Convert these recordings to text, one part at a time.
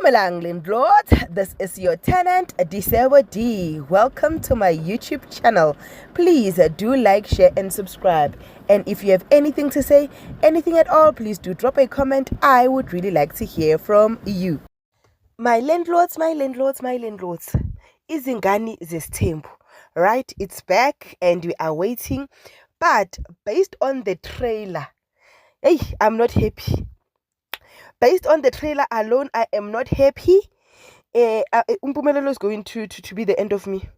Dumelang landlord, this is your tenant Disebo D. Welcome to my YouTube channel. Please do like, share and subscribe. And if you have anything to say, anything at all, please do drop a comment. I would really like to hear from you. My landlords, Izingani Zestembu, right? It's back and we are waiting. But based on the trailer, hey, I'm not happy. Based on the trailer alone, I am not happy. Umpumelelo is going to be the end of me.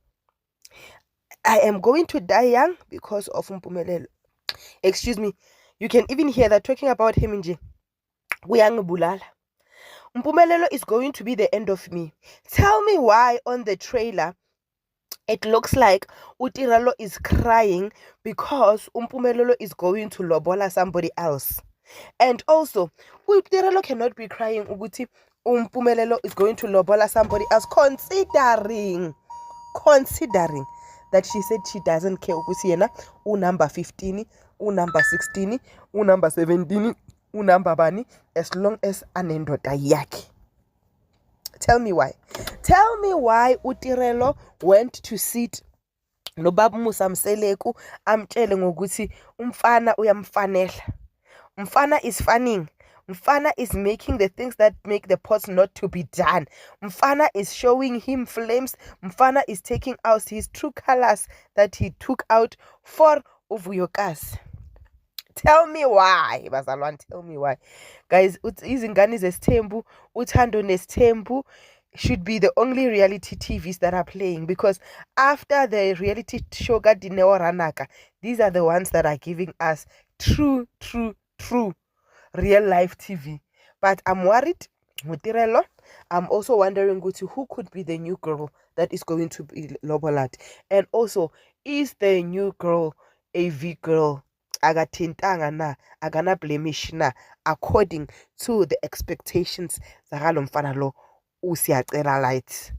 I am going to die young because of Umpumelelo. Excuse me. You can even hear that talking about him in Bulala. Umpumelelo is going to be the end of me. Tell me why on the trailer it looks like Utiralo is crying because Umpumelelo is going to lobola somebody else. And also, Utiralo cannot be crying ukuthi Umpumelelo is going to lobola somebody else, considering that she said she doesn't care ukuthi yena number 15, number 16, number 17, number bani, as long as anendoda yakhe. Tell me why Utirelo went to sit noBaba Musa Mseleku amtshele ngokuthi umfana uyamfanela. Mfana is fanning. Mfana is making the things that make the pots not to be done. Mfana is showing him flames. Mfana is taking out his true colors that he took out for Uvuyokazi. Tell me why, bazalwane, tell me why. Guys, Izingani Zestembu, Uthando Nestembu should be the only reality TVs that are playing, because after the reality show Dineo Ranaka, these are the ones that are giving us true real life TV. But I'm worried, Mutirelo. I'm also wondering who could be the new girl that is going to be Lobolat. And also, is the new girl a V girl? Agathintanga na, agana blemish na, according to the expectations zakalo mfana lo usiyacela light.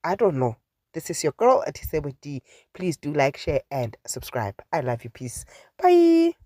I don't know. This is your girl Disebo D. Please do like, share and subscribe. I love you. Peace. Bye.